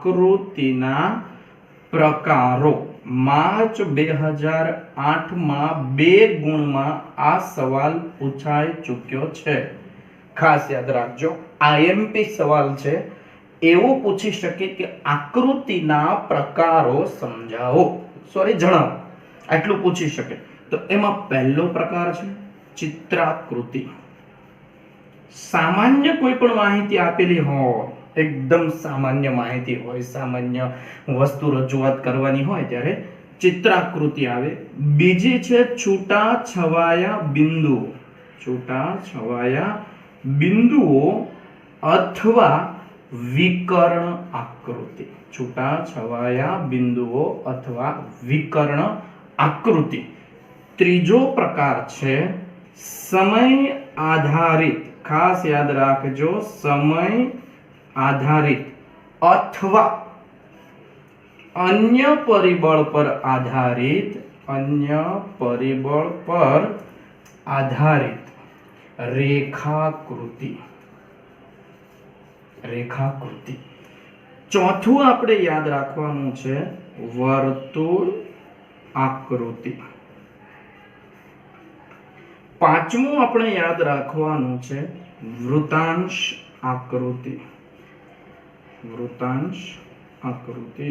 આકૃતિના પ્રકારો. માર્ચ 2008 માં 2 ગુણમાં આ સવાલ પૂછાઈ ચૂક્યો છે. ખાસ યાદ રાખજો, આઈએમપી સવાલ છે. એવું પૂછી શકે કે આકૃતિના પ્રકારો સમજાવો, જણાવો, આટલું પૂછી શકે. તો એમાં પહેલો પ્રકાર છે ચિત્રાકૃતિ. સામાન્ય કોઈ પણ માહિતી આપેલી હોય, એકદમ સામાન્ય માહિતી હોય, સામાન્ય વસ્તુ રજૂઆત કરવાની હોય ત્યારે ચિત્રાકૃતિ આવે. બીજી છે છૂટા છવાયા બિંદુઓ. છૂટા છવાયા બિંદુઓ અથવા વિકર્ણ આકૃતિ. છૂટા છવાયા બિંદુઓ અથવા વિકર્ણ આકૃતિ. ત્રીજો પ્રકાર છે સમય આધારિત. ખાસ યાદ રાખજો, સમય આધારિત અથવા અન્ય પરિબળ પર આધારિત. અન્ય પરિબળ પર આધારિત રેખાકૃતિ. રેખાકૃતિ. ચોથું આપણે યાદ રાખવાનું છે વર્તુળ આકૃતિ. પાંચમું આપણે યાદ રાખવાનું છે વૃતાંશ આકૃતિ. વૃતાંશ આકૃતિ.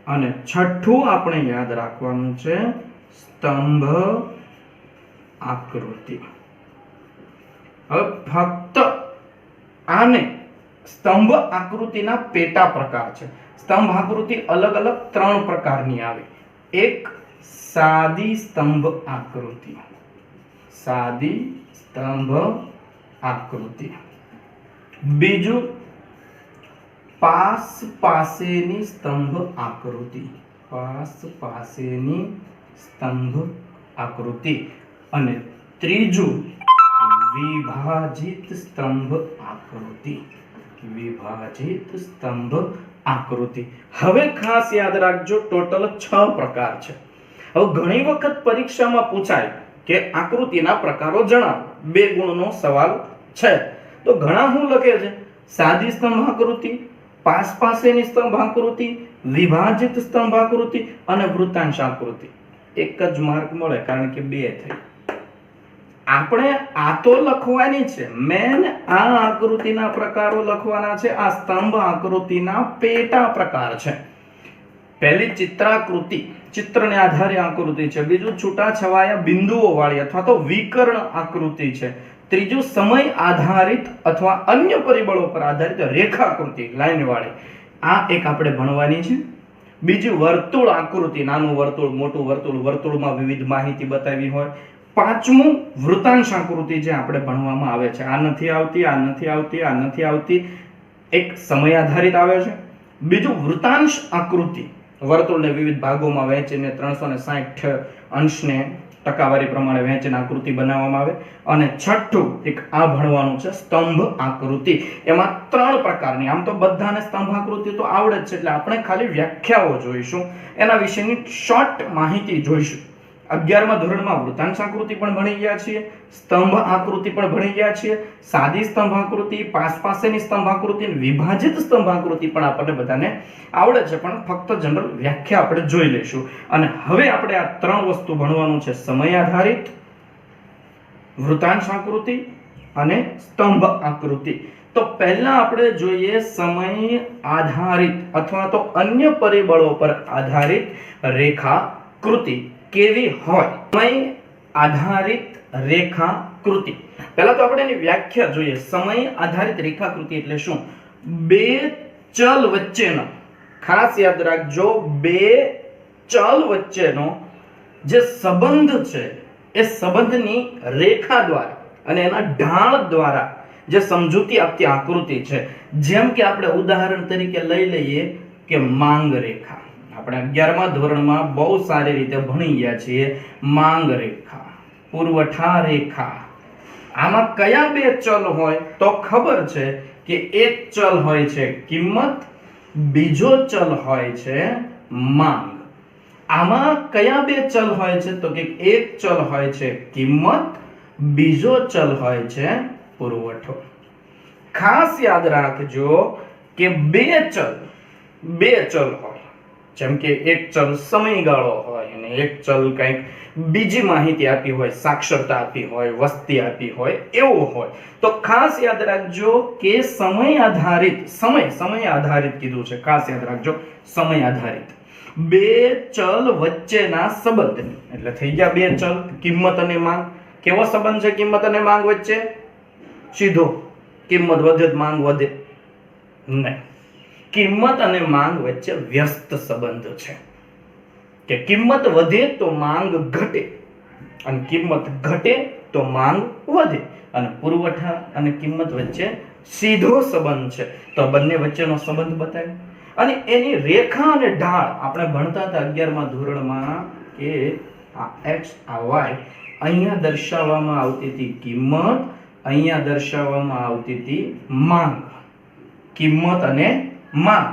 અને છઠ્ઠું આપણે યાદ રાખવાનું છે સ્તંભ આકૃતિ. હવે ફક્ત આને સ્તંભ આકૃતિના પેટા પ્રકાર છે. સ્તંભ આકૃતિ અલગ અલગ 3 પ્રકારની આવે. એક સાદી સ્તંભ આકૃતિ. સાદી સ્તંભ આકૃતિ. બીજું પાસ પાસેની સ્તંભ આકૃતિ. પાસ પાસેની સ્તંભ આકૃતિ. અને ત્રીજું વિભાજિત સ્તંભ આકૃતિ. વિભાજિત સ્તંભ આકૃતિ. હવે ખાસ યાદ રાખજો, ટોટલ 6 પ્રકાર છે. હવે ઘણી વખત પરીક્ષામાં પૂછાય કે આકૃતિના પ્રકારો જણાવો. 2 ગુણનો સવાલ છે. તો ઘણા શું લખે છે? સાદી સ્તંભ આકૃતિ, પાસ પાસેની સ્તંભ આકૃતિ, વિભાજિત સ્તંભ આકૃતિ અને વૃતાંશ આકૃતિ. એક જ માર્ક મળે, કારણ કે 2 થઈ. આપણે આ તો લખવાની છે, મેન આ આકૃતિના પ્રકારો લખવાના છે. આ સ્તંભ આકૃતિના પેટા પ્રકાર છે. પહેલી ચિત્રાકૃતિ, ચિત્રને આધારે આકૃતિ છે. બીજું છૂટા છવાયા બિંદુઓ વાળી અથવા તો વિકર્ણ આકૃતિ છે. ત્રીજું સમય આધારિત અથવા અન્ય પરિબળો પર આધારિત રેખાકૃતિ, લાઈન વાળી. આ એક આપણે ભણવાની છે. બીજું વર્તુળ આકૃતિ, નાનું વર્તુળ, મોટું વર્તુળ, વર્તુળમાં વિવિધ માહિતી બતાવી હોય. પાંચમું વૃતાંશ આકૃતિ, જે આપણે ભણવામાં આવે છે. આ નથી આવતી, આ નથી આવતી, આ નથી આવતી, એક સમય આધારિત આવે છે. બીજું વૃતાંશ આકૃતિ, વર્તુળને વિવિધ ભાગોમાં વહેંચીને 360 અંશને ટકાવારી પ્રમાણે વહેંચીને આકૃતિ બનાવવામાં આવે. અને છઠ્ઠું એક આ ભણવાનું છે સ્તંભ આકૃતિ. એમાં 3 પ્રકારની. આમ તો બધાને સ્તંભ આકૃતિ તો આવડે જ છે, એટલે આપણે ખાલી વ્યાખ્યાઓ જોઈશું, એના વિશેની શોર્ટ માહિતી જોઈશું. 11મા ધોરણમાં વૃતાંશ આકૃતિ પણ ભણી ગયા છીએ, સ્તંભ આકૃતિ પણ ભણી ગયા છીએ, સાદી સ્તંભ આકૃતિ, પાસ પાસેની સ્તંભ આકૃતિ અને વિભાજિત સ્તંભ આકૃતિ પણ આપણને બધાને આવડે છે, પણ ફક્ત જનરલ વ્યાખ્યા આપણે જોઈ લઈશું. અને હવે આપણે આ 3 વસ્તુ ભણવાનું છે: સમય આધારિત, વૃતાંશ આકૃતિ અને સ્તંભ આકૃતિ. તો પહેલા આપણે જોઈએ સમય આધારિત અથવા તો અન્ય પરિબળો પર આધારિત રેખાકૃતિ કેવી હોય. સમય આધારિત રેખાકૃતિ, પહેલા તો આપણે એની વ્યાખ્યા જોઈએ. સમય આધારિત રેખાકૃતિ એટલે શું? 2 ચલ વચ્ચેનો, ખાસ યાદ રાખજો, 2 ચલ વચ્ચેનો જે સંબંધ છે એ સંબંધની રેખા દ્વારા અને એના ઢાળ દ્વારા જે સમજૂતી આપતી આકૃતિ છે. જેમ કે આપણે ઉદાહરણ તરીકે લઈ લઈએ કે માંગ રેખા. આપણે 11મા ધોરણમાં બહુ સારી રીતે ભણી ગયા છીએ. માંગ રેખા, પુરવઠા રેખા. આમાં કયા 2 ચલ હોય? તો ખબર છે કે એક ચલ હોય છે કિંમત, બીજો ચલ હોય છે માંગ. આમાં કયા 2 ચલ હોય છે? તો કે એક ચલ હોય છે કિંમત, બીજો ચલ હોય છે પુરવઠો. ખાસ યાદ રાખજો કે 2 ચલ બે ચલ હોય, જેમ કે એક ચલ સમયગાળો હોય અને એક ચલ કંઈક બીજી માહિતી આપી હોય, સાક્ષરતા આપી હોય, વસ્તી આપી હોય, એવું હોય, તો ખાસ યાદ રાખજો કે સમય આધારિત કીધું છે, ખાસ યાદ રાખજો સમય આધારિત બે ચલ વચ્ચેના સંબંધ, એટલે થઈ ગયા બે ચલ, કિંમત અને માંગ. કેવો સંબંધ છે કિંમત અને માંગ વચ્ચે? સીધો, કિંમત વધે તો માંગ વધે નહીં. કિંમત અને માંગ વચ્ચે વ્યસ્ત સંબંધ છે કે કિંમત વધે તો માંગ ઘટે અને કિંમત ઘટે તો માંગ વધે, અને પુરવઠા અને કિંમત વચ્ચે સીધો સંબંધ છે. તો બંને વચ્ચેનો સંબંધ બતાવ્યો. અને એની રેખા અને ઢાળ આપણે ભણતા હતા 11મા ધોરણમાં કે આ x આ y અહીંયા દર્શાવવામાં આવતી હતી કિંમત, અહીંયા દર્શાવવામાં આવતી હતી માંગ. કિંમત અને માંગ.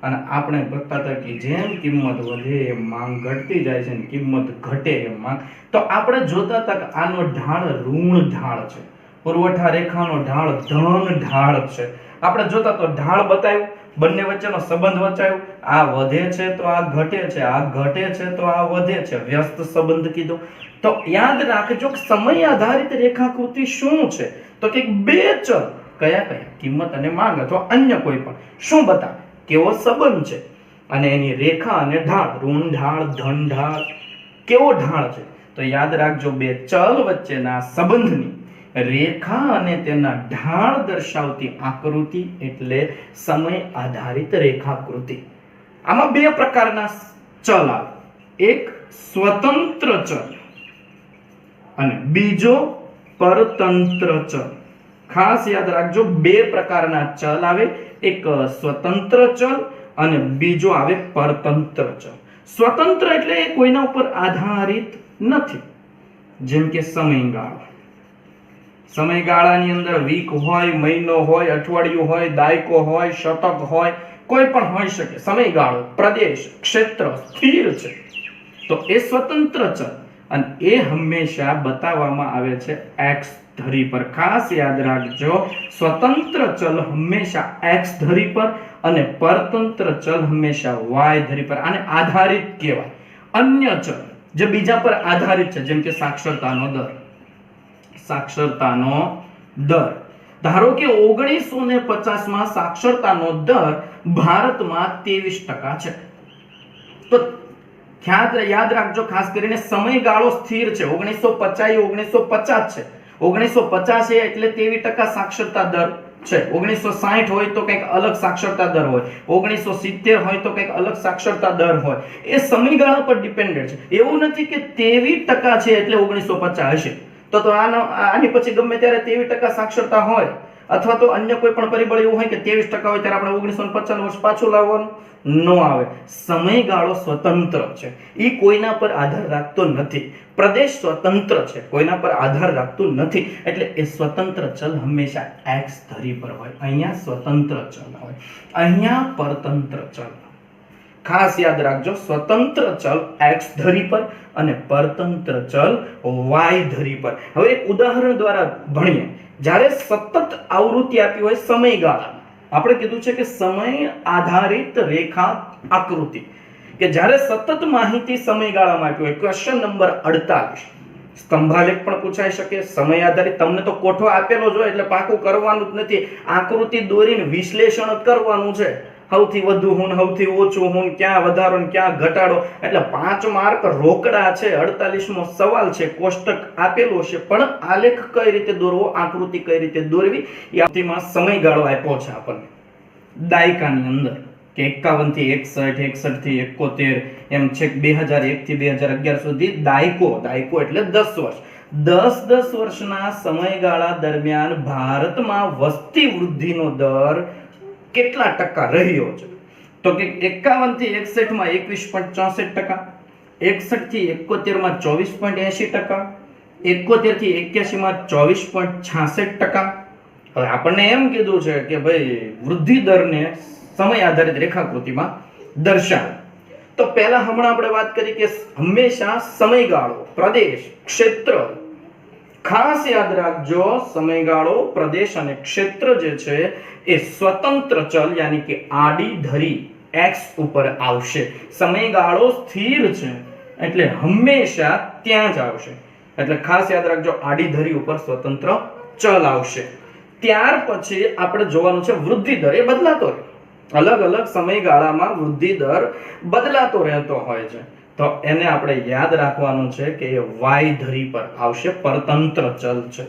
અને આપણે બતાતા હતા કે જેમ કિંમત વધે એમ માંગ ઘટતી જાય છે અને કિંમત ઘટે એમ માંગ. તો આપણે જોતા હતા કે આનો ઢાળ ઋણ ઢાળ છે, પુરવઠા રેખાનો ઢાળ ધન ઢાળ છે. આપણે જોતા તો ઢાળ બતાવ્યું, બંને વચ્ચેનો સંબંધ બતાવ્યો. આ વધે છે તો આ ઘટે છે, આ ઘટે છે તો આ વધે છે, વ્યસ્ત સંબંધ કીધો. તો યાદ રાખજો કે સમય આધારિત રેખાકૃતિ શું છે? તો કે બે ચલ, કયા કયા? કિંમત અને માંગ અથવા અન્ય કોઈ પણ. શું બતાવે? કેવો સંબંધ છે, અને એની રેખા અને ઢાળ, ઋણ ઢાળ, ધન ઢાળ, કેવો ઢાળ છે? તો યાદ રાખજો બે ચલ વચ્ચેના સંબંધની રેખા અને તેના ઢાળ દર્શાવતી આકૃતિ એટલે સમય આધારિત રેખાકૃતિ. આમાં બે પ્રકારના ચલ આવે, એક સ્વતંત્ર ચલ અને બીજો પરતંત્ર ચલ. ખાસ યાદ રાખજો બે પ્રકારના ચલ આવે, એક સ્વતંત્ર ચલ અને બીજો આવે પરતંત્ર ચલ. સ્વતંત્ર એટલે કોઈના ઉપર આધારિત નથી, જેમ કે સમયગાળો. સમયગાળાની અંદર વીક હોય, મહિનો હોય, અઠવાડિયું હોય, દાયકો હોય, શતક હોય, કોઈ પણ હોઈ શકે. સમયગાળો, પ્રદેશ, ક્ષેત્ર સ્થિર છે તો એ સ્વતંત્ર ચલ, અને એ હંમેશા બતાવવામાં આવે છે x ધરી પર. ખાસ યાદ રાખજો, સ્વતંત્ર ચલ હંમેશા x ધરી પર અને પરતંત્ર ચલ હંમેશા y ધરી પર. આને આધારિત કહેવાય. અન્ય ચલ જે બીજા પર આધારિત છે, જેમ કે સાક્ષરતાનો દર. સાક્ષરતાનો દર ધારો કે 1950 માં સાક્ષરતાનો દર ભારતમાં 23% છે. તો યાદ રાખજો, ખાસ કરીને સમયગાળો સ્થિર છે. 1950 એ 1950 છે. 1950 એટલે 23% સાક્ષરતા દર છે. 1960 હોય તો કંઈક અલગ સાક્ષરતા દર હોય, 1970 હોય તો કંઈક અલગ સાક્ષરતા દર હોય. એ સમયગાળા પર ડિપેન્ડન્ટ છે. એવું નથી કે 23% છે એટલે 1950 હશે. તો આની પછી ગમે ત્યારે 23% સાક્ષરતા હોય, અથવા તો અન્ય કોઈ પણ પરિબળ એવું હોય કે 23% હોય ત્યારે આપણે 1950 વર્ષ પાછું લાવવાનું ન આવે. સમયગાળો સ્વતંત્ર છે, એ કોઈના પર આધાર રાખતો નથી. પ્રદેશ સ્વતંત્ર છે, કોઈના પર આધાર રાખતું નથી. એટલે એ સ્વતંત્ર ચલ હંમેશા x ધરી પર હોય. અહીંયા સ્વતંત્ર ચલ હોય, અહીંયા પરતંત્ર ચલ. ખાસ યાદ રાખજો, સ્વતંત્ર ચલ x ધરી પર અને પરતંત્ર ચલ y ધરી પર. હવે એક ઉદાહરણ દ્વારા ભણીએ. જ્યારે સતત આવૃત્તિ આપી હોય સમયગાળા, આપણે કીધું છે કે સમય આધારિત રેખા આકૃતિ, કે જ્યારે સતત માહિતી સમયગાળામાં આપી હોય. ક્વેશ્ચન નંબર 48, સ્તંભાલેખ પણ પૂછાઈ શકે. સમય આધારિત તમને તો કોઠો આપેલો જ હોય એટલે પાકું કરવાનું જ નથી, આકૃતિ દોરીને વિશ્લેષણ જ કરવાનું છે. સૌથી વધુ હું, સૌથી ઓછું હું, ક્યાં વધારો ને ક્યાં ઘટાડો. એટલે 5 માર્ક રોકડા છે. 48મો સવાલ છે, કોષ્ટક આપેલો છે, પણ આલેખ કઈ રીતે દોરવો, આકૃતિ કઈ રીતે દોરવી, એ આકૃતિમાં સમયગાળો આપ્યો છે આપણને દાયકાની અંદર, કે 51 થી 61, 61 થી 71, એમ છે 2001 થી 2011 સુધી દાયકો. દાયકો એટલે 10 વર્ષ. 10 વર્ષના સમયગાળા દરમિયાન ભારતમાં વસ્તી વૃદ્ધિનો દર કેટલા ટકા રહ્યો છે? તો કે 51 થી 61 માં 21.64%, 61 થી 71 માં 24.80%, 71 થી 81 માં 24.66%. હવે આપણને એમ કીધું છે કે ભાઈ વૃદ્ધિ દરને સમય આધારિત રેખાકૃતિમાં દર્શાવો. તો પહેલા હમણાં આપણે વાત કરી કે હંમેશા સમયગાળો, પ્રદેશ, ક્ષેત્ર. ખાસ યાદ રાખજો, સમયગાળો, પ્રદેશ અને ક્ષેત્ર જે છે એ સ્વતંત્ર ચલ યાની કે આડી ધરી x ઉપર આવશે. સમયગાળો સ્થિર છે એટલે હંમેશા ત્યાં જ આવશે. એટલે ખાસ યાદ રાખજો, આડી ધરી ઉપર સ્વતંત્ર ચલ આવશે. ત્યાર પછી આપણે જોવાનું છે વૃદ્ધિ દર. એ બદલાતો રહે, અલગ અલગ સમયગાળામાં વૃદ્ધિ દર બદલાતો રહેતો હોય છે. તો એને આપણે યાદ રાખવાનું છે કે એ y ધરી પર આવશે, પરતંત્ર ચલ છે.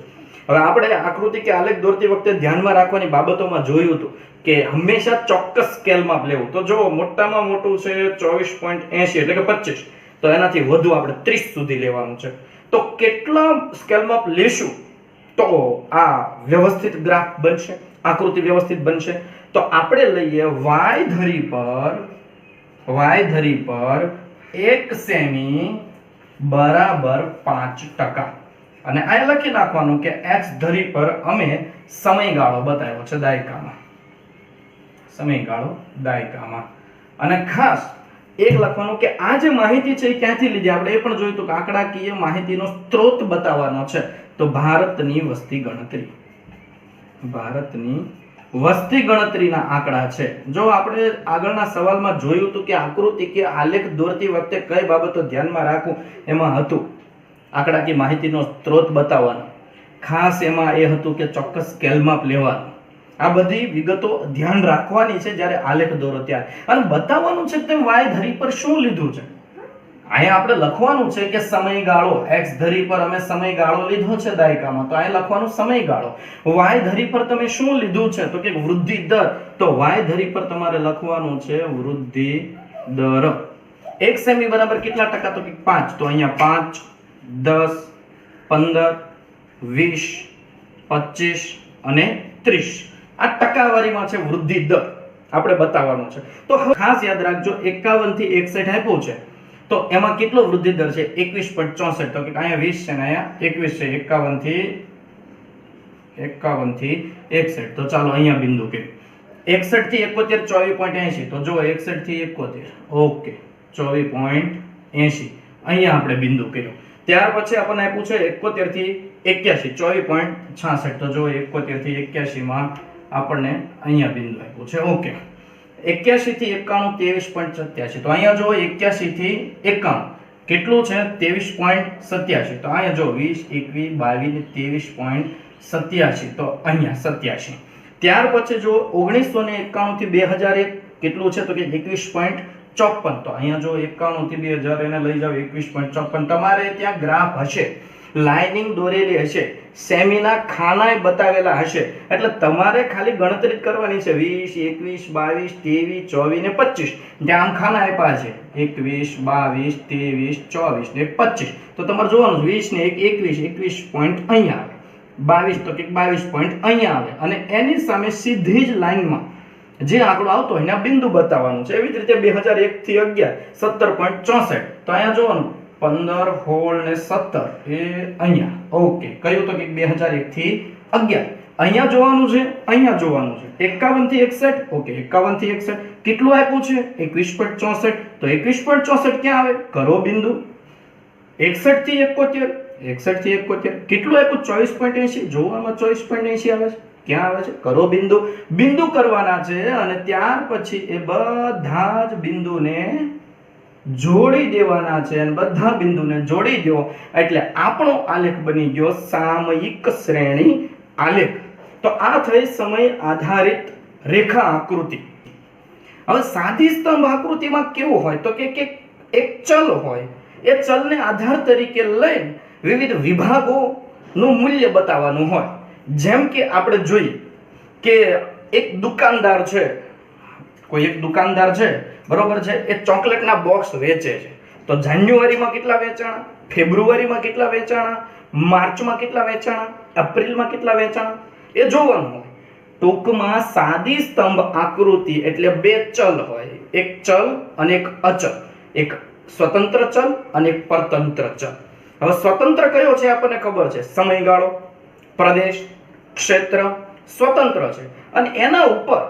હવે આપણે આકૃતિ કે આલેખ દોરતી વખતે ધ્યાનમાં રાખવાની બાબતોમાં જોયું હતું કે હંમેશા ચોક્કસ સ્કેલ માપ લેવું. તો જો મોટામાં મોટું છે 24.80 એટલે કે 25, તો એનાથી વધુ આપણે 30 સુધી લેવાનું છે. તો કેટલા સ્કેલ માપ લેશું તો આ વ્યવસ્થિત ગ્રાફ બનશે, આકૃતિ વ્યવસ્થિત બનશે? તો આપણે લઈએ y ધરી પર 1 સેમી બરાબર 5%. અને આ લખી નાખવાનું કે x ધરી પર અમે સમયગાળો બતાવ્યો છે દાયકામાં, સમયગાળો દાયકામાં. અને ખાસ એક લખવાનું કે આ જે માહિતી છે એ ક્યાંથી લીધી. આપણે એ પણ જોયું હતું કે આંકડાકીય માહિતીનો સ્ત્રોત બતાવવાનો છે. તો ભારતની વસ્તી ગણતરી, ભારતની વસ્તી ગણતરીના આંકડા છે. જો આપણે આગળના સવાલમાં જોયું હતું કે આકૃતિ કે આલેખ દોરતી વખતે કઈ બાબતો ધ્યાનમાં રાખવું, એમાં હતું આંકડાકીય માહિતીનો સ્ત્રોત બતાવવાનો. ખાસ એમાં એ હતું કે ચોક્કસ સ્કેલ માપ લેવાનું. આ બધી વિગતો ધ્યાન રાખવાની છે જ્યારે આલેખ દોરો ત્યારે. અને બતાવવાનું છે કે y ધરી પર શું લીધું છે. અહીંયા આપણે લખવાનું છે કે સમયગાળો, x ધરી પર અમે સમયગાળો લીધો છે દાયકામાં, તો અહીંયા લખવાનું સમયગાળો. y ધરી પર તમે શું લીધું છે તો કે વૃદ્ધિ દર, તો y ધરી પર તમારે લખવાનું છે વૃદ્ધિ દર. 1 સેમી બરાબર કેટલા ટકા તો કે 5, તો અહીંયા 5, 10, 15, 20, 25 અને 30 આ ટકાવારીમાં છે વૃદ્ધિ દર આપણે બતાવવાનો છે. તો ખાસ યાદ રાખજો 51 થી 61 આપ્યું છે, તો એમાં કેટલો વૃદ્ધિ દર છે 21.64. તો કે અહીંયા 20 છે ને અહીંયા 21 છે. 51 થી 61. તો ચાલો અહીંયા બિંદુ કે 61 થી 71 24.80. તો જો 61 થી 71, ઓકે 24.80 અહીંયા આપણે બિંદુ કર્યો. ત્યાર પછી આપણને આપ્યું છે 71 થી 81 24.66. તો જો 71 થી 81 માં આપણને અહીંયા બિંદુ આપ્યું છે, ઓકે. 81 થી 91 23.87. તો અહીંયા જો 81 થી 91 કેટલું છે 23.87. તો અહીંયા જો 20, 21, 22, 23.87. તો અહીંયા 87. ત્યાર પછી જો 1991 થી 2001 કેટલું છે તો કે 21.54. તો અહીંયા જો 91 થી 2000 એને લઈ જાવ 21.54. તમારે ત્યાં ગ્રાફ હશે, લાઇનિંગ દોરેલી હશે, સેમીના ખાનાય બતાવેલા હશે, એટલે તમારે ખાલી ગણતરી કરવાની છે 20, 21, 22, 23, 24 ને 25. જ્યાં આમ ખાના આપ્યા છે 21, 22, 23, 24 ને 25. તો તમારે જોવાનું 20 ને 21 પોઈન્ટ અહીંયા આવે, 22 તો કે 22 પોઈન્ટ અહીંયા આવે, અને એની સામે સીધી જ લાઈનમાં જે આંકડો આવતો હોય એના બિંદુ બતાવવાનું છે. એવી જ રીતે 2001 થી 11 17.64. તો અહીંયા જોવાનું 15 હોલ ને 17 એ અહીંયા, ઓકે. કયું તો કે 2001 થી 11 અહીંયા જોવાનું છે, અહીંયા જોવાનું છે. 51 થી 61, ઓકે. 51 થી 61 કેટલું આપ્યું છે 21.64. તો 21.64 ક્યાં આવે, કરો બિંદુ. 61 થી 71, 61 થી 71 કેટલું આપ્યું 24.80. જોવામાં 24.80 આવે છે, ક્યાં આવે છે, કરો બિંદુ. બિંદુ કરવાના છે અને ત્યાર પછી એ બધા જ બિંદુને જોડી દેવાના છે, અને બધા બિંદુને જોડી દો એટલે આપણો આલેખ બની ગયો સામયિક શ્રેણી આલેખ. તો આ થઈ સમય આધારિત રેખા આકૃતિ. હવે સાદી સ્તંભ આકૃતિમાં કેવું હોય તો કે એક ચલ હોય, એ ચલને આધાર તરીકે લઈને વિવિધ વિભાગોનું મૂલ્ય બતાવવાનું હોય. જેમ કે આપણે જોઈએ કે એક દુકાનદાર છે, કોઈ એક દુકાનદાર છે, બરોબર છે, એ ચોકલેટના બોક્સ વેચે છે. તો જાન્યુઆરીમાં કેટલા વેચાણા, ફેબ્રુઆરીમાં કેટલા વેચાણા, માર્ચમાં કેટલા વેચાણા, એપ્રિલમાં કેટલા વેચાણા, એ જોવાનું હોય. ટૂંકમાં સાદી સ્તંભ આકૃતિ એટલે બે ચલ હોય, એક ચલ અને એક અચલ, એક સ્વતંત્ર ચલ અને એક પરતંત્ર ચલ. હવે સ્વતંત્ર કયો છે આપણને ખબર છે, સમયગાળો, પ્રદેશ, ક્ષેત્ર સ્વતંત્ર છે, અને એના ઉપર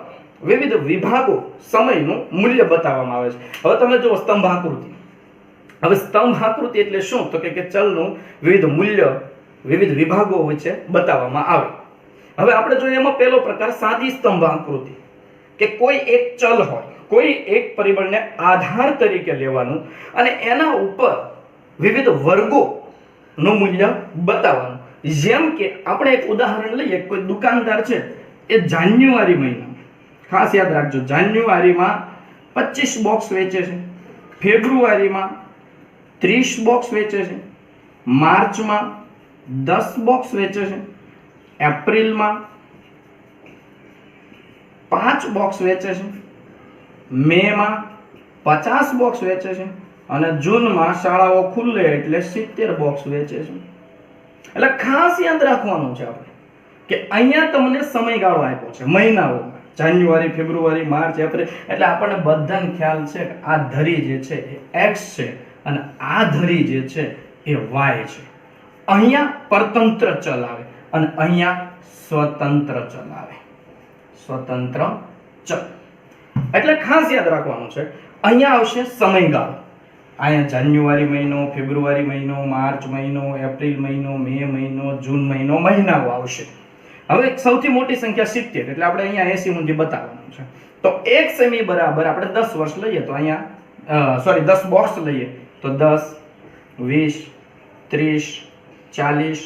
વિવિધ વિભાગો સમયનું મૂલ્ય બતાવવામાં આવે છે. હવે તમે જુઓ સ્તંભ આકૃતિ. હવે સ્તંભ આકૃતિ એટલે શું તો કે ચલનું વિવિધ મૂલ્ય વિવિધ વિભાગો વચ્ચે બતાવવામાં આવે. હવે આપણે જોઈએ એમાં પહેલો પ્રકાર સાદી સ્તંભ આકૃતિ, કે કોઈ એક ચલ હોય, કોઈ એક પરિબળને આધાર તરીકે લેવાનું અને એના ઉપર વિવિધ વર્ગોનું મૂલ્ય બતાવવાનું. જેમ કે આપણે એક ઉદાહરણ લઈએ, કોઈ દુકાનદાર છે એ જાન્યુઆરી મહિનામાં, ખાસ યાદ રાખજો, જાન્યુઆરીમાં 25 બોક્સ વેચે છે, ફેબ્રુઆરીમાં 30 બોક્સ વેચે છે, માર્ચમાં 10 બોક્સ વેચે છે, એપ્રિલમાં 5 બોક્સ વેચે છે, મેમાં 50 બોક્સ વેચે છે અને જૂનમાં શાળાઓ ખુલ્લે એટલે 70 બોક્સ વેચે છે. એટલે ખાસ યાદ રાખવાનું છે આપણે કે અહીંયા તમને સમયગાળો આપ્યો છે મહિનાઓમાં, જાન્યુઆરી, ફેબ્રુઆરી, માર્ચ, એપ્રિલ. એટલે આપણને બધાને ખ્યાલ છે કે આ ધરી જે છે એ એક્સ છે અને આ ધરી જે છે એ વાય છે. અહીંયા પરતંત્ર ચલ આવે અને અહીંયા સ્વતંત્ર ચલ આવે. સ્વતંત્ર ચલ એટલે ખાસ યાદ રાખવાનું છે. અહીંયા આવશે સમયગાળો. અહીંયા જાન્યુઆરી મહિનો, ફેબ્રુઆરી મહિનો, માર્ચ મહિનો, એપ્રિલ મહિનો, મે મહિનો, જૂન મહિનો, મહિનાઓ આવશે. હવે સૌથી મોટી સંખ્યા 70 એટલે આપણે અહીંયા 80 સુધી બતાવવાનું છે. તો 1 સેમી બરાબર આપણે 10 વર્ષ લઈએ તો અહીંયા 10 બોક્સ લઈએ તો 10, 20, 30, 40,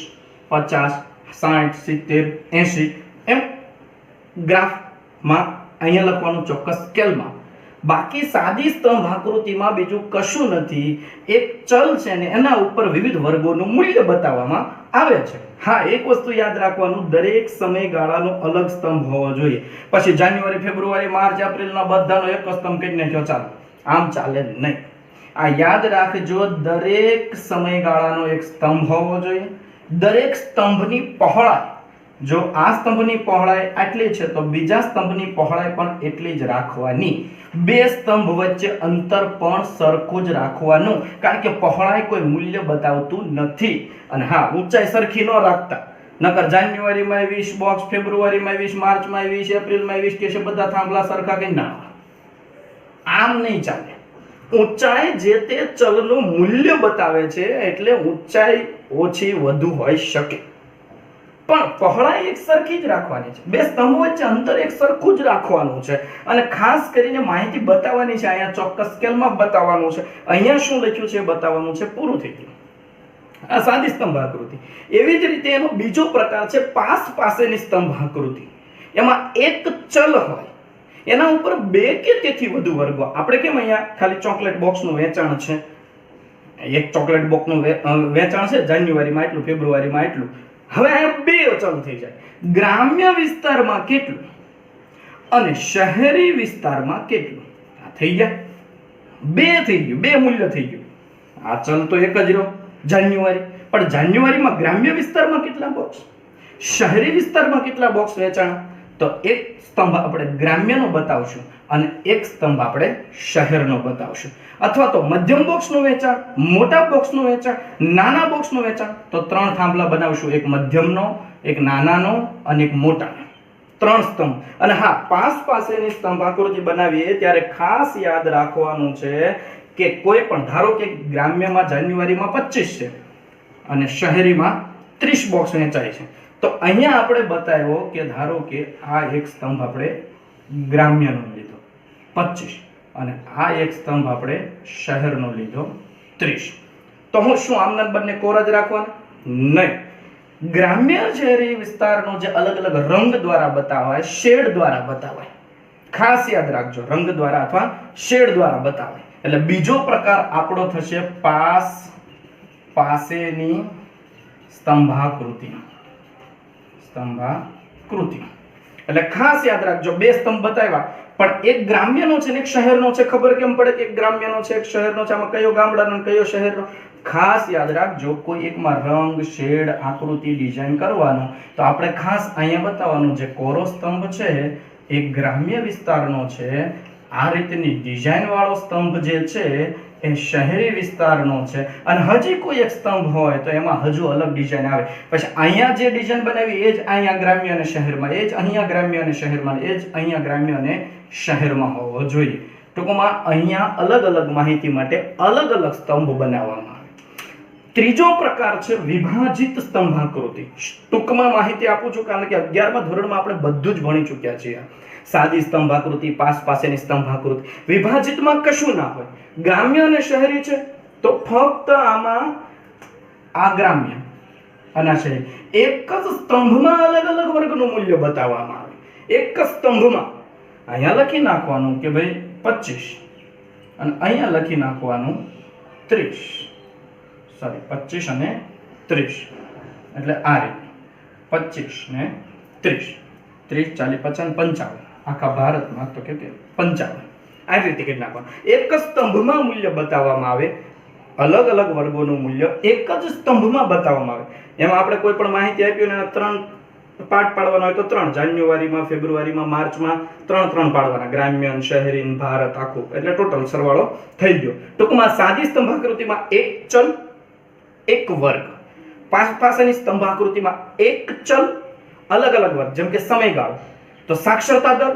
50, 60, 70, 80 એમ ગ્રાફમાં અહીંયા લખવાનું, ચોક્કસ સ્કેલમાં. બાકી સાદી સ્તંભ આકૃતિમાં બીજું કશું નથી. એક ચલ છે ને એના ઉપર વિવિધ વર્ગોનું મૂલ્ય બતાવવામાં આવે છે. હા, એક વસ્તુ યાદ રાખવાનું, દરેક સમયગાળાનો અલગ સ્તંભ હોવો જોઈએ. પછી જાન્યુઆરી, ફેબ્રુઆરી, માર્ચ, એપ્રિલના બધાનો એક સ્તંભ કરી નાખ્યો, ચાલો, આમ ચાલે નહીં. આ યાદ રાખજો, દરેક સમયગાળાનો એક સ્તંભ હોવો જોઈએ. દરેક સ્તંભની પહોળાઈ, જો આ સ્તંભની પહોળાઈ આટલી છે તો બીજા સ્તંભની પહોળાઈ પણ એટલી જ રાખવાની. બે સ્તંભ વચ્ચે અંતર પણ સરખું જ રાખવાનું, કારણ કે પહોળાઈ કોઈ મૂલ્ય બતાવતું નથી. અને હા, ઊંચાઈ સરખી ન રાખતા, નકર જાન્યુઆરીમાં 20 બોક્સ, ફેબ્રુઆરીમાં 20, માર્ચમાં 20, એપ્રિલમાં 20 કે છે, બધા થાંભલા સરખા કઈ ના, આમ નહીં ચાલે. ઊંચાઈ જે તે ચલનું મૂલ્ય બતાવે છે એટલે ઊંચાઈ ઓછી વધુ હોઈ શકે, પણ પહોળાઈ એક સરખી જ રાખવાની છે. બે સ્તંભો વચ્ચે અંતર એક સરખું જ રાખવાનું છે. અને ખાસ કરીને માહિતી બતાવવાની છે, અહીંયા ચોક્કસ સ્કેલમાં બતાવવાનું છે. અહીંયા શું લખ્યું છે એ બતાવવાનું છે. પૂરું થઈ ગયું. આ સાદી સ્તંભ આકૃતિ. એવી જ રીતે એનો બીજો પ્રકાર છે પાસેની સ્તંભ આકૃતિ. એમાં એક ચલ હોય, એના ઉપર બે કે તેથી વધુ વર્ગો. આપણે કેમ અહીંયા ખાલી ચોકલેટ બોક્સનું વેચાણ છે, એક ચોકલેટ બોક્સનું વેચાણ છે, જાન્યુઆરીમાં એટલું, ફેબ્રુઆરીમાં એટલું. હવે અહીંયા બે ચલ થઈ જાય. ગ્રામ્ય વિસ્તારમાં કેટલું અને શહેરી વિસ્તારમાં કેટલું. આ થઈ ગયા બે, થઈ ગયું, બે મૂલ્ય થઈ ગયું. આ ચલ તો એક જ રહ્યો, જાન્યુઆરી. પણ જાન્યુઆરીમાં ગ્રામ્ય વિસ્તારમાં કેટલા બોક્સ, શહેરી વિસ્તારમાં કેટલા બોક્સ વેચાણ, તો એક સ્તંભ આપણે ગ્રામ્યનો બતાવશું અને એક સ્તંભ આપણે શહેરનો બતાવશું. અથવા તો મધ્યમ બોક્સનું વેચાણ, મોટા બોક્સનું વેચાણ, નાના બોક્સનું વેચાણ, તો 3 થાંભલા બનાવશું, એક મધ્યમનો, એક નાનાનો અને એક મોટાનો. 3 સ્તંભ. અને હા, પાસેની સ્તંભ આકૃતિ બનાવીએ ત્યારે ખાસ યાદ રાખવાનું છે કે કોઈ પણ, ધારો કે ગ્રામ્યમાં જાન્યુઆરીમાં 25 છે અને શહેરીમાં 30 બોક્સ વેચાય છે, તો અહીંયા આપણે બતાવ્યો કે ધારો કે આ એક સ્તંભ આપણે ગ્રામ્યનો લીધો 25 અને આ એક સ્તંભ આપણે શહેરનો લીધો 30. તો હું શું આમના બંને કોર જ રાખવાના? નહીં. ગ્રામ્ય શહેરી વિસ્તારનો જે અલગ અલગ રંગ દ્વારા બતાવાય, શેડ દ્વારા બતાવાય. ખાસ યાદ રાખજો, રંગ દ્વારા અથવા શેડ દ્વારા બતાવાય. એટલે બીજો પ્રકાર આપણો થશે પાસેની સ્તંભાકૃતિ. સ્તંભાકૃતિ એટલે ખાસ યાદ રાખજો, બે સ્તંભ બતાવ્યા, પણ એક ગ્રામ્યનો છે ને એક શહેરનો છે. ખબર કેમ પડે કે એક ગ્રામ્યનો છે એક શહેરનો છે? આમાં કયો ગામડાનો કયો શહેરનો? ખાસ યાદ રાખજો, કોઈ એકમાં રંગ, શેડ, આકૃતિ, ડિઝાઇન કરવાનો તો આપણે ખાસ અહીંયા બતાવવાનું છે કોરો સ્તંભ છે એ ગ્રામ્ય વિસ્તારનો છે, આ રીતની ડિઝાઇન વાળો સ્તંભ જે છે એ શહેરી વિસ્તારનો છે. અને હજી કોઈ એક સ્તંભ હોય તો એમાં હજુ અલગ ડિઝાઇન આવે. પછી અહીંયા જે ડિઝાઇન બનાવી એ જ અહીંયા ગ્રામ્ય અને શહેરમાં, એ જ અહીંયા ગ્રામ્ય અને શહેરમાં, એ જ અહીંયા ગ્રામ્ય અને શહેરમાં હોવો જોઈએ. ટૂંકમાં અહીંયા અલગ અલગ માહિતી માટે અલગ અલગ સ્તંભ બનાવવામાં આવે. ત્રીજો પ્રકાર છે વિભાજિત સ્તંભાકૃતિ. ટૂંકમાં માહિતી આપું છું કારણ કે 11મા ધોરણમાં આપણે બધું જ ભણી ચૂક્યા છીએ. સાદી સ્તંભાકૃતિ, પાસ પાસેની સ્તંભાકૃતિ. વિભાજિતમાં કશું ના હોય. ગ્રામ્ય અને શહેરી છે તો ફક્ત આમાં આ ગ્રામ્ય અને શહેરી એક જ સ્તંભમાં અલગ અલગ વર્ગનું મૂલ્ય બતાવવામાં આવે. એક જ સ્તંભમાં અહીંયા લખી નાખવાનું કે ભાઈ 25 અને અહીંયા લખી નાખવાનું 30. સોરી 25 અને 30 એટલે આ રીતે 25 ને 30, 30 40 50 55 આખા ભારતમાં તો કે 55 આ રીતે કેટલી નાખવાનું. એક જ સ્તંભમાં મૂલ્ય બતાવવામાં આવે. અલગ અલગ વર્ગોનું મૂલ્ય એક જ સ્તંભમાં બતાવવામાં આવે. એમાં આપણે કોઈ પણ માહિતી આપી અને 3 પાર્ટ પાડવાના હોય તો 3 જાન્યુઆરીમાં, ફેબ્રુઆરીમાં, માર્ચમાં 3 પાડવાના. ગ્રામ્ય, શહેરી, ભારત આખું એટલે ટોટલ સરવાળો થઈ ગયો. ટૂંકમાં સાદી સ્તંભાકૃતિમાં એક ચલ એક વર્ગ, પાસેની સ્તંભાકૃતિમાં એક ચલ અલગ અલગ વર્ગ. જેમ કે સમયગાળો તો સાક્ષરતા દર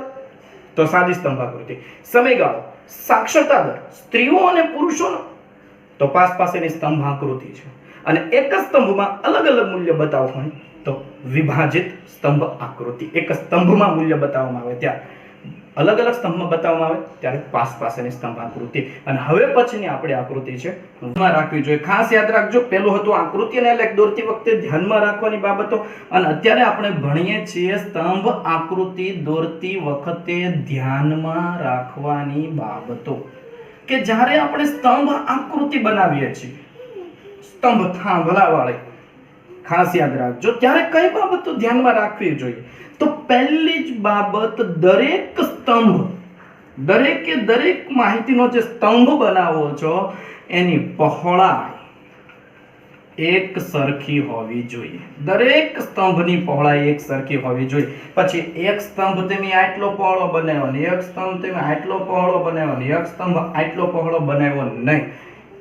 તો સાદી સ્તંભાકૃતિ, સમયગાળો સાક્ષરતા દર સ્ત્રીઓ અને પુરુષોનો તો પાસેની સ્તંભાકૃતિ છે. અને એક જ સ્તંભમાં અલગ અલગ મૂલ્ય બતાવવું હોય તો વિભાજિત સ્તંભ આકૃતિ. એક સ્તંભમાં મૂલ્ય બતાવવામાં આવે ત્યારે અલગ અલગ સ્તંભમાં બતાવવામાં આવે ત્યારે પાસેની સ્તંભાકૃતિ. અને હવે પછીની આપણી આકૃતિ છે ધ્યાનમાં રાખવી જોઈએ. ખાસ યાદ રાખજો, પેલું હતું આકૃતિ અને લેખ દોરતી વખતે ધ્યાનમાં રાખવાની બાબતો. અને અત્યારે આપણે ભણીએ છીએ સ્તંભ આકૃતિ દોરતી વખતે ધ્યાનમાં રાખવાની બાબતો. કે જ્યારે આપણે સ્તંભ આકૃતિ બનાવીએ છીએ, સ્તંભ થાંભલા વાળી, ખાસ યાદ રાખજો ત્યારે કઈ બાબતો ધ્યાનમાં રાખવી જોઈએ. તો પહેલી જ બાબત, દરેક સ્તંભ, દરેકે દરેક માહિતીનો જે સ્તંભ બનાવો છો એની પહોળાઈ એક સરખી હોવી જોઈએ. દરેક સ્તંભની પહોળાઈ એક સરખી હોવી જોઈએ. પછી એક સ્તંભ તમે આટલો પહોળો બનાવ્યો ને એક સ્તંભ તમે આટલો પહોળો બનાવ્યો ને એક સ્તંભ આટલો પહોળો બનાવ્યો નહીં.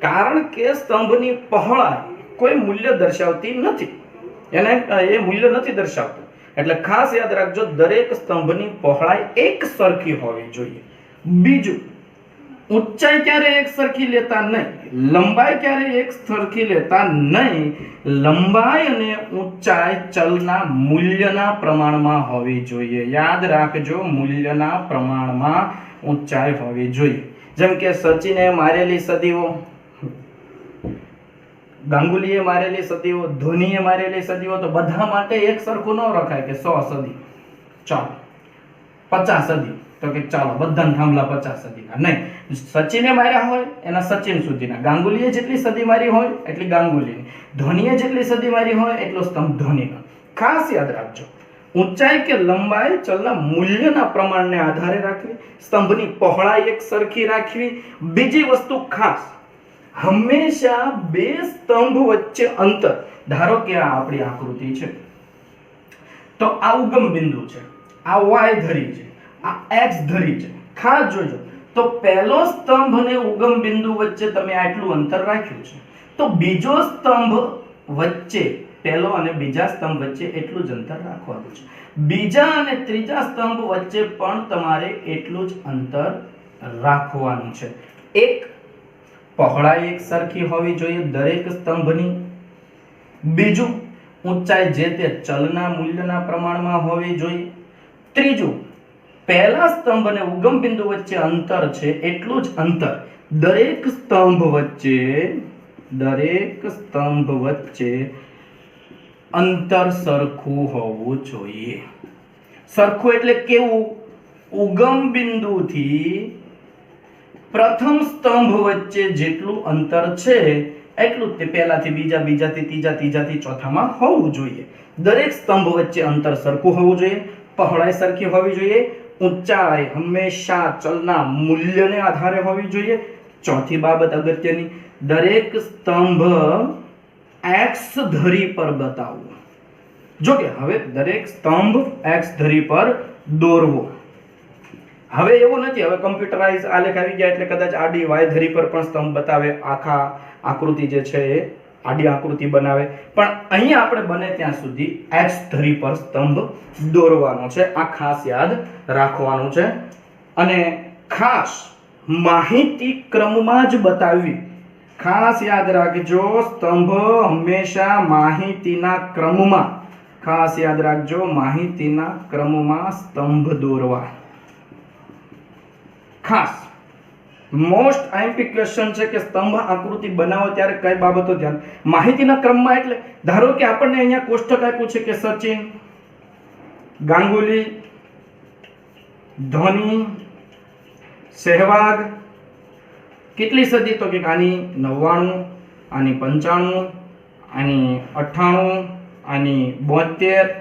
કારણ કે સ્તંભની પહોળાઈ કોઈ મૂલ્ય દર્શાવતી નથી. એને એ મૂલ્ય નથી દર્શાવતું. એટલે ખાસ યાદ રાખજો, દરેક સ્તંભની પહોળાઈ એક સરખી હોવી જોઈએ. બીજું, ઊંચાઈ ક્યારે એક સરખી લેતા નહીં, લંબાઈ ક્યારે એક સરખી લેતા નહીં. લંબાઈ અને ઊંચાઈ ચલના મૂલ્યના પ્રમાણમાં હોવી જોઈએ. યાદ રાખજો, મૂલ્યના પ્રમાણમાં ઊંચાઈ હોવી જોઈએ. જેમ કે સચિને મારેલી સદીઓ, ગાંગુલીએ મારેલી સદીઓ, ધોનીએ મારેલી સદીઓ, તો બધા માટે એક સરખું ન રખાય કે 100 સદી, ચાલો 50 સદી, તો કે ચાલો બધાને થાંભલા 50 સદીના નહીં. સચિને માર્યા હોય એના સચિન સુધીના, ગાંગુલીએ જેટલી સદી મારી હોય એટલી ગાંગુલીની, ધોનીએ જેટલી સદી મારી હોય એટલો સ્તંભ ધોનીનો. ખાસ યાદ રાખજો, ઊંચાઈ કે લંબાઈ ચલના મૂલ્યના પ્રમાણને આધારે રાખવી. સ્તંભની પહોળાઈ એક સરખી રાખવી. બીજી વસ્તુ ખાસ, હંમેશા બે સ્તંભ વચ્ચે અંતર, ધારો કે આ આપણી આકૃતિ છે તો આ ઉગમ બિંદુ છે, આ y ધરી છે, આ x ધરી છે. ખાસ જોજો, તો પહેલો સ્તંભ અને ઉગમ બિંદુ વચ્ચે તમે આટલું અંતર રાખ્યું છે, તો બીજો સ્તંભ વચ્ચે, પહેલો અને બીજા સ્તંભ વચ્ચે એટલું જ અંતર રાખવાનું છે. બીજા અને ત્રીજા સ્તંભ વચ્ચે પણ તમારે એટલું જ અંતર રાખવાનું છે. એક, પહોળાઈ એક સરખી હોવી જોઈએ દરેક સ્તંભની. બીજું, ઊંચાઈ જે તે ચલના મૂલ્યના પ્રમાણમાં હોવી જોઈએ. ત્રીજું, પહેલા સ્તંભ અને ઉગમ બિંદુ વચ્ચે અંતર છે એટલું જ અંતર દરેક સ્તંભ વચ્ચે અંતર સરખું હોવું જોઈએ. સરખું એટલે કેવું? ઉગમ બિંદુથી પ્રથમ સ્તંભ વચ્ચે જેટલું અંતર છે એટલું તે પહેલાથી બીજા, બીજાથી ત્રીજા, ત્રીજાથી ચોથામાં હોવું જોઈએ. દરેક સ્તંભ વચ્ચે અંતર સરખું હોવું જોઈએ. પહોળાઈ સરખી હોવી જોઈએ. ઊંચાઈ હંમેશા ચલના મૂલ્યને આધારે હોવી જોઈએ. ચોથી બાબત અગત્યની, દરેક સ્તંભ x ધરી પર બતાવવો. જો કે હવે દરેક સ્તંભ x ધરી પર દોરવો. હવે એવું નથી, હવે કમ્પ્યુટરાઇઝ આલેખ આવી ગયા એટલે કદાચ આડી y ધરી પર પણ સ્તંભ બતાવે, આખા આકૃતિ જે છે એ આડી આકૃતિ બનાવે. પણ અહીંયા આપણે બને ત્યાં સુધી x ધરી પર સ્તંભ દોરવાનો છે. આ ખાસ યાદ રાખવાનું છે. અને ખાસ માહિતી ક્રમમાં જ બતાવવી. ખાસ યાદ રાખજો, સ્તંભ હંમેશા માહિતીના ક્રમમાં, ખાસ યાદ રાખજો, માહિતીના ક્રમમાં સ્તંભ દોરવા. ખાસ મોસ્ટ આઈએમપી ક્વેશ્ચન છે કે સ્તંભ આકૃતિ બનાવો ત્યારે કઈ બાબતો ધ્યાન, માહિતીના ક્રમમાં. એટલે ધારો કે આપણને અહીંયા કોષ્ટક આપ્યું છે કે સચિન, ગાંગુલી, ધોની, સહેવાગ, કેટલી સદી? તો કે આની 99, આની 95, આની 98, આની 72.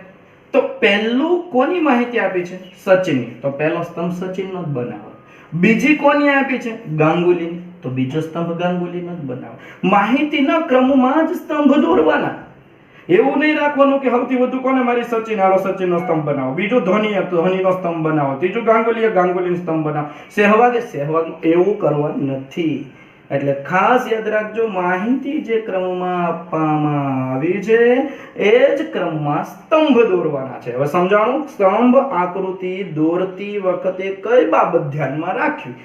તો પહેલું કોની માહિતી આપી છે? સચિનની. તો પહેલો સ્તંભ સચિનનો જ બનાવો. બીજી કોની આપી છે? ગાંગુલીની. તો બીજો સ્તંભ ગાંગુલીનો જ બનાવો. માહિતીના ક્રમમાં જ સ્તંભ દોરવાના. એવું નહીં રાખવાનું કે સૌથી વધુ કોને મારી? સચિન, હાલો સચિનનો સ્તંભ બનાવો. બીજું ધોનીએ ધોનીનો સ્તંભ બનાવો. ત્રીજું ગાંગુલીએ ગાંગુલીનો સ્તંભ બનાવો. સહેવાગે સહેવાગ. એવું કરવાનું નથી. એટલે ખાસ યાદ રાખજો, માહિતી જે ક્રમમાં આપવામાં આવી છે એ જ ક્રમમાં સ્તંભ દોરવાના છે. હવે સમજાણું? સ્તંભ આકૃતિ દોરતી વખતે કઈ બાબત ધ્યાનમાં રાખવી?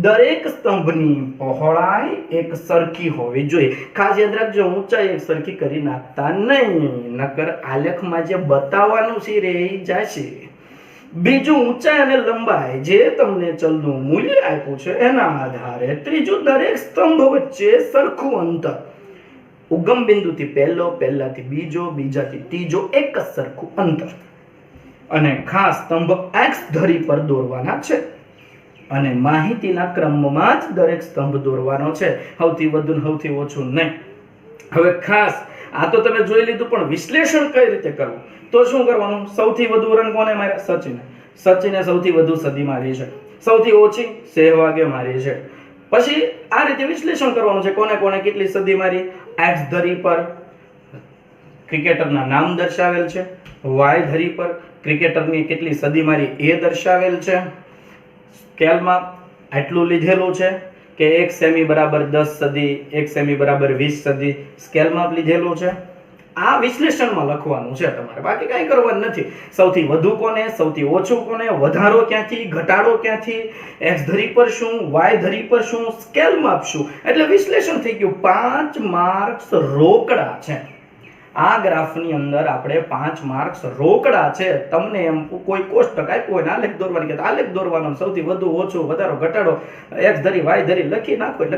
દરેક સ્તંભની પહોળાઈ એક સરખી હોવી જોઈએ. ખાસ યાદ રાખજો, ઊંચાઈ એક સરખી કરી નાખતા નહીં, નકર આલેખમાં જે બતાવવાનું છે રે એ જશે. બીજું, ઊંચાઈ અને લંબાઈ જે તમને ચલનું મૂલ્ય આપ્યું છે એના આધારે. ત્રીજું, દરેક સ્તંભ વચ્ચે સરખું અંતર. ઉગમ બિંદુથી પહેલો, પહેલાથી બીજો, બીજાથી ત્રીજો એક જ સરખું અંતર. અને ખાસ સ્તંભ એક્સ ધરી પર દોરવાના છે અને માહિતીના ક્રમમાં જ દરેક સ્તંભ દોરવાનો છે, સૌથી વધુ ને સૌથી ઓછું નહીં. હવે ખાસ આ તો તમે જોઈ લીધું, પણ વિશ્લેષણ કઈ રીતે કરવું? તો શું કરવાનું? સૌથી વધુ રન કોને માર્યા? સચિને. સચિને સૌથી વધુ સદી મારી છે. સૌથી ઓછી સહેવાગે મારી છે. પછી આ રીતે વિશ્લેષણ કરવાનું છે, કોને કોને કેટલી સદી મારી. એક્સ ધરી પર ક્રિકેટરના નામ દર્શાવેલ છે, વાય ધરી પર ક્રિકેટરની કેટલી સદી મારી એ દર્શાવેલ છે. સ્કેલમાં આટલું લીધેલું છે કે 1 સેમી બરાબર 10 સદી, 1 સેમી બરાબર 20 સદી સ્કેલમાં લીધેલું છે. આ વિશ્લેષણમાં લખવાનું છે તમારે, બાકી કાંઈ કરવાનું નથી. સૌથી વધુ કોને, સૌથી ઓછું કોને, વધારો ક્યાંથી, ઘટાડો ક્યાંથી, એક્સ ધરી પર શું, વાય ધરી પર શું, સ્કેલમાં શું. એટલે વિશ્લેષણ થઈ ગયું. 5 માર્ક્સ રોકડા છે. આ ગ્રાફની અંદર આપણે 5 માર્ક્સ રોકડા છે. તમને એમ કોઈ કોષ્ટક આપ્યું હોય ને આલેખ દોરવાની કે આલેખ દોરવાનો, સૌથી વધુ ઓછું, વધારો ઘટાડો, એક્સ ધરી વાય ધરી લખી નાખો એટલે